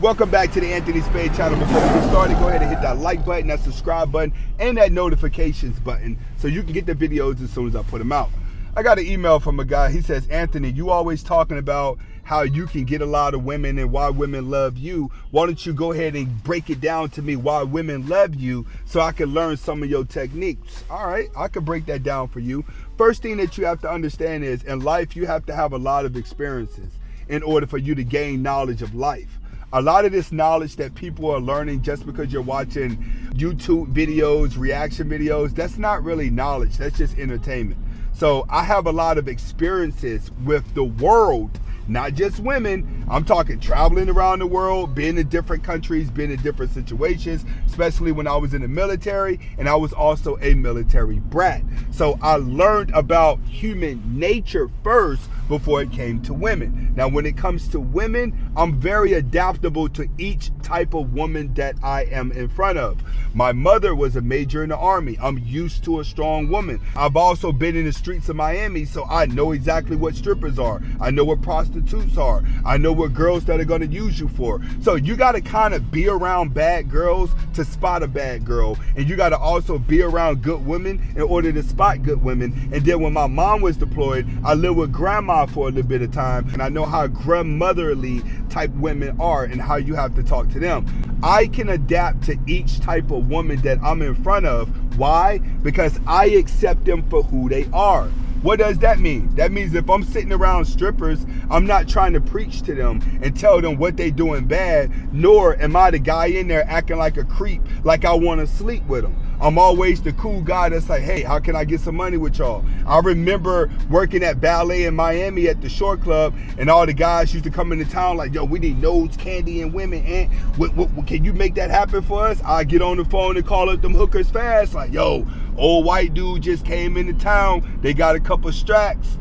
Welcome back to the Anthony Spade channel. Before we get started, go ahead and hit that like button, that subscribe button, and that notifications button so you can get the videos as soon as I put them out. I got an email from a guy. He says, Anthony, you always talking about how you can get a lot of women and why women love you. Why don't you go ahead and break it down to me why women love you so I can learn some of your techniques? All right, I can break that down for you. First thing that you have to understand is in life, you have to have a lot of experiences in order for you to gain knowledge of life. A lot of this knowledge that people are learning just because you're watching YouTube videos, reaction videos, that's not really knowledge, that's just entertainment. So I have a lot of experiences with the world, not just women. I'm talking traveling around the world, being in different countries, being in different situations, especially when I was in the military, and I was also a military brat. So I learned about human nature first before it came to women. Now, when it comes to women, I'm very adaptable to each type of woman that I am in front of. My mother was a major in the Army. I'm used to a strong woman. I've also been in the streets of Miami, so I know exactly what strippers are. I know what prostitutes are. I know what girls that are gonna use you for. So you gotta kind of be around bad girls to spot a bad girl. And you gotta also be around good women in order to spot good women. And then when my mom was deployed, I lived with grandma for a little bit of time, and I know how grandmotherly type women are and how you have to talk to them. I can adapt to each type of woman that I'm in front of. Why? Because I accept them for who they are. What does that mean? That means if I'm sitting around strippers, I'm not trying to preach to them and tell them what they doing bad, nor am I the guy in there acting like a creep, like I want to sleep with them. I'm always the cool guy that's like, hey, how can I get some money with y'all? I remember working at ballet in Miami at the Short Club, and all the guys used to come into town like, yo, we need nose candy and women, and can you make that happen for us? I get on the phone and call up them hookers fast, like, yo, old white dude just came into town. They got a couple stacks.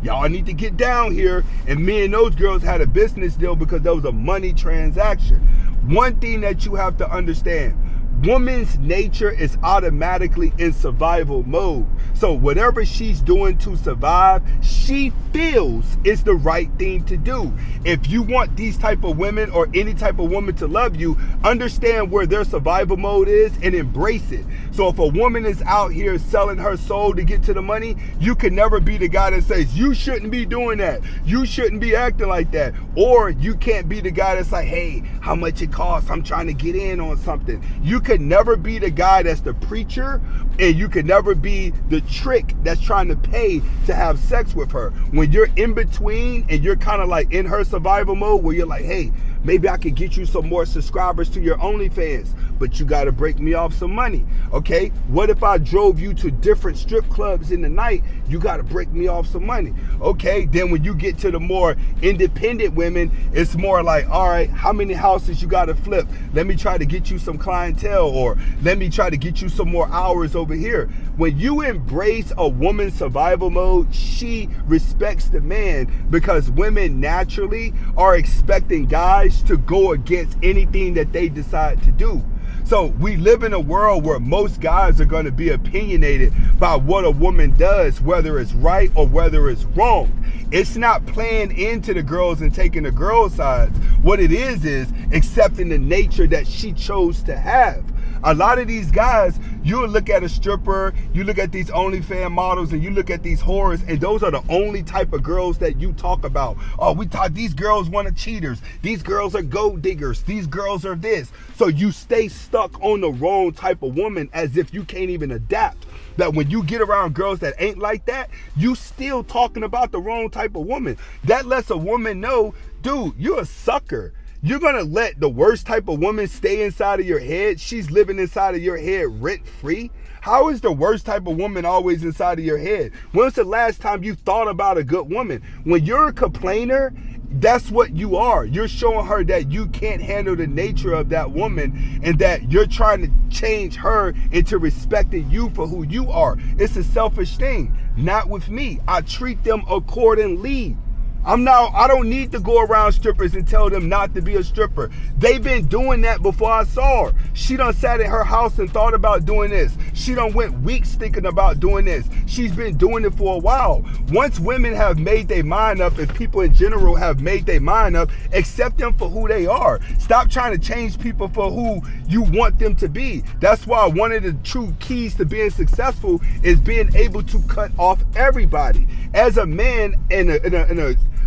Y'all need to get down here. And me and those girls had a business deal because there was a money transaction. One thing that you have to understand, woman's nature is automatically in survival mode. So whatever she's doing to survive, she feels is the right thing to do. If you want these type of women or any type of woman to love you, understand where their survival mode is and embrace it. So if a woman is out here selling her soul to get to the money, you can never be the guy that says, you shouldn't be doing that. You shouldn't be acting like that. Or you can't be the guy that's like, hey, how much it costs? I'm trying to get in on something. You could never be the guy that's the preacher, and you could never be the trick that's trying to pay to have sex with her. When you're in between and you're kind of like in her survival mode where you're like, hey, maybe I could get you some more subscribers to your OnlyFans, but you got to break me off some money. Okay, what if I drove you to different strip clubs in the night? You got to break me off some money. Okay, then when you get to the more independent women, it's more like, all right, how many houses you got to flip? Let me try to get you some clientele, or let me try to get you some more hours over here. When you embrace a woman's survival mode, she respects the man, because women naturally are expecting guys to go against anything that they decide to do. So we live in a world where most guys are going to be opinionated by what a woman does, whether it's right or whether it's wrong. It's not playing into the girls and taking the girls' sides. What it is accepting the nature that she chose to have. A lot of these guys, you look at a stripper, you look at these OnlyFans models, and you look at these whores, and those are the only type of girls that you talk about. Oh, we thought these girls want cheaters. These girls are gold diggers. These girls are this. So you stay stuck on the wrong type of woman as if you can't even adapt. That when you get around girls that ain't like that, you still talking about the wrong type of woman. That lets a woman know, dude, you're a sucker. You're gonna let the worst type of woman stay inside of your head? She's living inside of your head rent free? How is the worst type of woman always inside of your head? When's the last time you thought about a good woman? When you're a complainer, that's what you are. You're showing her that you can't handle the nature of that woman, and that you're trying to change her into respecting you for who you are. It's a selfish thing. Not with me. I treat them accordingly. I don't need to go around strippers and tell them not to be a stripper. They've been doing that before I saw her. She done sat in her house and thought about doing this. She done went weeks thinking about doing this. She's been doing it for a while. Once women have made their mind up, and people in general have made their mind up, accept them for who they are. Stop trying to change people for who you want them to be. That's why one of the true keys to being successful is being able to cut off everybody. As a man and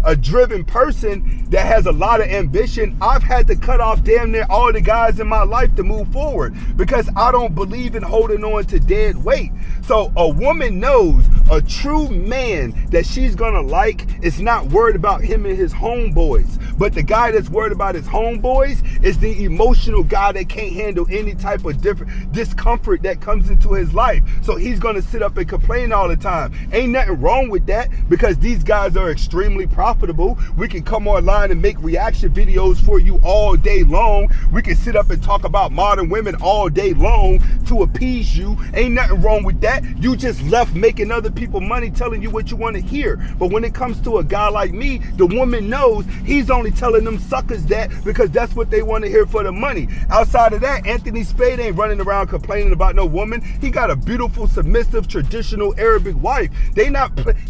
a driven person that has a lot of ambition, I've had to cut off damn near all the guys in my life to move forward because I don't believe in holding on to dead weight. So a woman knows a true man that she's gonna like is not worried about him and his homeboys. But the guy that's worried about his homeboys is the emotional guy that can't handle any type of different discomfort that comes into his life. So he's gonna sit up and complain all the time. Ain't nothing wrong with that because these guys are extremely profitable. We can come online and make reaction videos for you all day long. We can sit up and talk about modern women all day long to appease you. Ain't nothing wrong with that. You just left making other people money telling you what you want to hear. But when it comes to a guy like me, the woman knows he's only telling them suckers that because that's what they want to hear for the money. Outside of that, Anthony Spade ain't running around complaining about no woman. He got a beautiful, submissive, traditional Arabic wife. He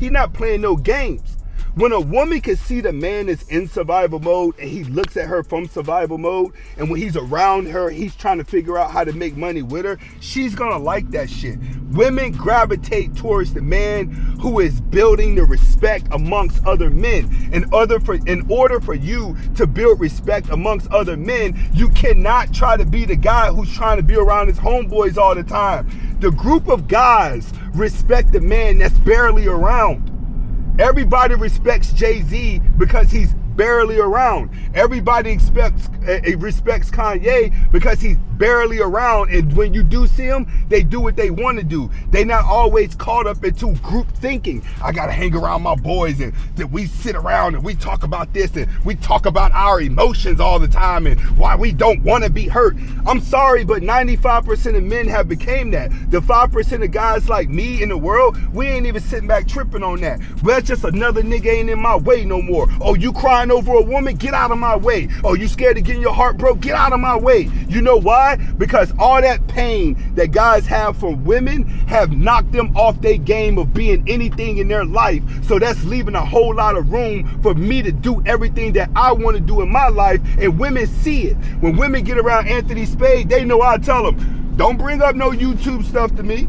not playing no games. When a woman can see the man is in survival mode and he looks at her from survival mode, and when he's around her, he's trying to figure out how to make money with her, she's gonna like that shit. Women gravitate towards the man who is building the respect amongst other men. In order for you to build respect amongst other men, you cannot try to be the guy who's trying to be around his homeboys all the time. The group of guys respect the man that's barely around. Everybody respects Jay-Z because he's barely around. Everybody respects Kanye because he's barely around, and when you do see them, they do what they want to do. They not always caught up into group thinking. I gotta hang around my boys, and that we sit around and we talk about this and we talk about our emotions all the time and why we don't want to be hurt. I'm sorry, but 95% of men have became that. The 5% of guys like me in the world, we ain't even sitting back tripping on that. Well, just another nigga ain't in my way no more. Oh, you crying over a woman? Get out of my way. Oh, you scared of getting your heart broke? Get out of my way. You know why? Because all that pain that guys have from women have knocked them off their game of being anything in their life. So that's leaving a whole lot of room for me to do everything that I want to do in my life, and women see it. When women get around Anthony Spade, they know I tell them, don't bring up no YouTube stuff to me.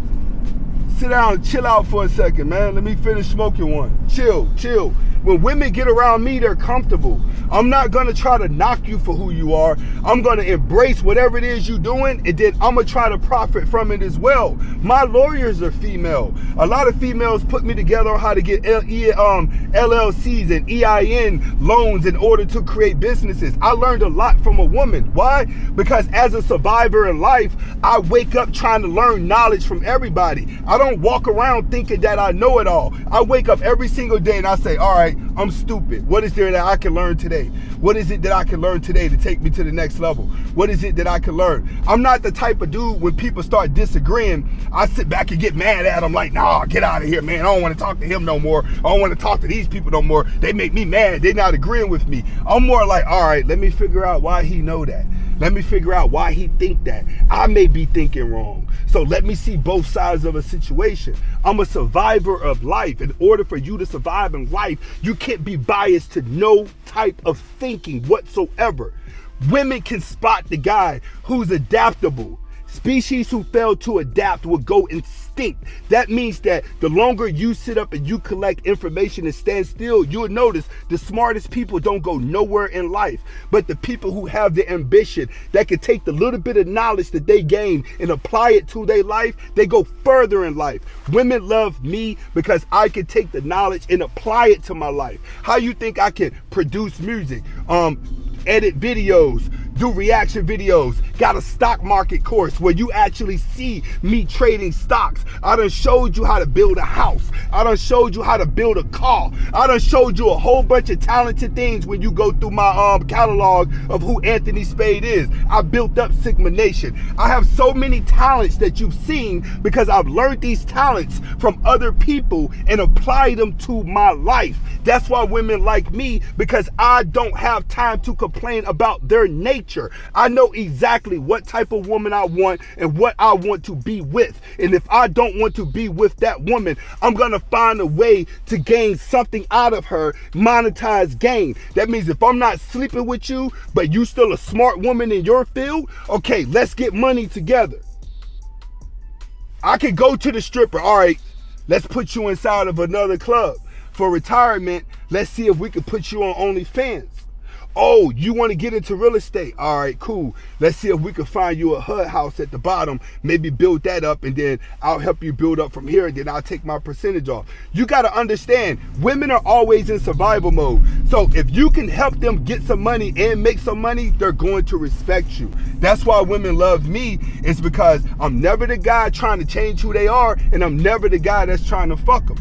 Sit down and chill out for a second, man. Let me finish smoking one. Chill. When women get around me, they're comfortable. I'm not gonna try to knock you for who you are. I'm gonna embrace whatever it is you're doing, and then I'm gonna try to profit from it as well. My lawyers are female. A lot of females put me together on how to get LLCs and EIN loans in order to create businesses. I learned a lot from a woman. Why? Because as a survivor in life, I wake up trying to learn knowledge from everybody. I don't walk around thinking that I know it all. I wake up every single day and I say, all right, I'm stupid. What is there that I can learn today? What is it that I can learn today to take me to the next level? What is it that I can learn? I'm not the type of dude when people start disagreeing, I sit back and get mad at them like, nah, get out of here, man. I don't want to talk to him no more. I don't want to talk to these people no more. They make me mad. They're not agreeing with me. I'm more like, all right, let me figure out why he know that. Let me figure out why he think that. I may be thinking wrong. So let me see both sides of a situation. I'm a survivor of life. In order for you to survive in life, you can't be biased to no type of thinking whatsoever. Women can spot the guy who's adaptable. Species who fail to adapt will go extinct. That means that the longer you sit up and you collect information and stand still, you'll notice the smartest people don't go nowhere in life. But the people who have the ambition that can take the little bit of knowledge that they gain and apply it to their life, they go further in life. Women love me because I can take the knowledge and apply it to my life. How you think I can produce music, edit videos, do reaction videos, got a stock market course where you actually see me trading stocks. I done showed you how to build a house. I done showed you how to build a car. I done showed you a whole bunch of talented things when you go through my catalog of who Anthony Spade is. I built up Sigma Nation. I have so many talents that you've seen because I've learned these talents from other people and applied them to my life. That's why women like me, because I don't have time to complain about their nature. I know exactly what type of woman I want and what I want to be with. And if I don't want to be with that woman, I'm gonna find a way to gain something out of her, monetize gain. That means if I'm not sleeping with you, but you still a smart woman in your field, okay, let's get money together. I could go to the stripper. All right, let's put you inside of another club. For retirement, let's see if we can put you on OnlyFans. Oh, you want to get into real estate? All right, cool. Let's see if we can find you a HUD house at the bottom, maybe build that up, and then I'll help you build up from here, and then I'll take my percentage off. You got to understand, women are always in survival mode. So if you can help them get some money and make some money, they're going to respect you. That's why women love me. It's because I'm never the guy trying to change who they are, and I'm never the guy that's trying to fuck them.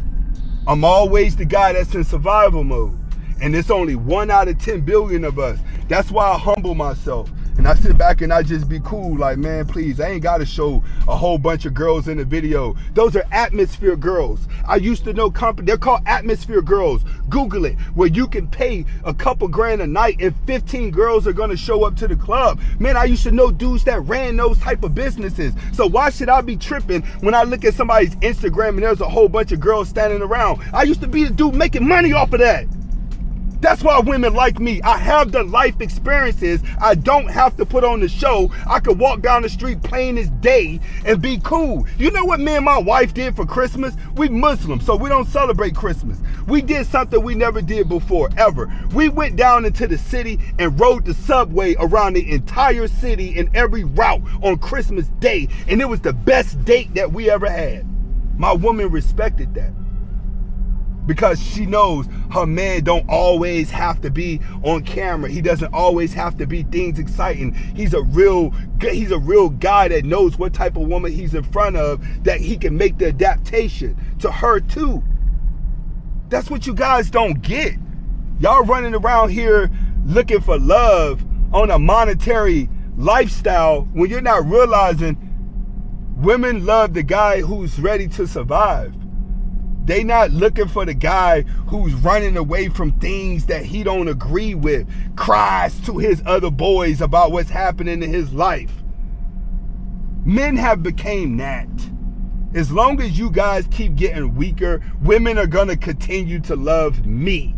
I'm always the guy that's in survival mode. And it's only 1 out of 10 billion of us. That's why I humble myself. And I sit back and I just be cool, like, man, please, I ain't gotta show a whole bunch of girls in the video. Those are atmosphere girls. I used to know company, they're called atmosphere girls. Google it, where you can pay a couple grand a night and 15 girls are gonna show up to the club. Man, I used to know dudes that ran those type of businesses. So why should I be tripping when I look at somebody's Instagram and there's a whole bunch of girls standing around? I used to be the dude making money off of that. That's why women like me. I have the life experiences. I don't have to put on the show. I could walk down the street plain as day and be cool. You know what me and my wife did for Christmas? We Muslims, so we don't celebrate Christmas. We did something we never did before, ever. We went down into the city and rode the subway around the entire city in every route on Christmas Day, and it was the best date that we ever had. My woman respected that, because she knows her man don't always have to be on camera. He doesn't always have to be things exciting. He's a real guy that knows what type of woman he's in front of, that he can make the adaptation to her too. That's what you guys don't get. Y'all running around here looking for love on a monetary lifestyle when you're not realizing women love the guy who's ready to survive. They not looking for the guy who's running away from things that he don't agree with, cries to his other boys about what's happening in his life. Men have became that. As long as you guys keep getting weaker, women are gonna continue to love me,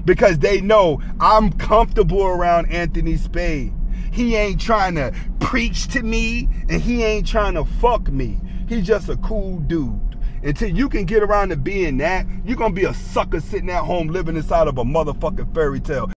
because they know I'm comfortable around Anthony Spade. He ain't trying to preach to me, and he ain't trying to fuck me. He's just a cool dude. Until you can get around to being that, you're gonna be a sucker sitting at home living inside of a motherfucking fairy tale.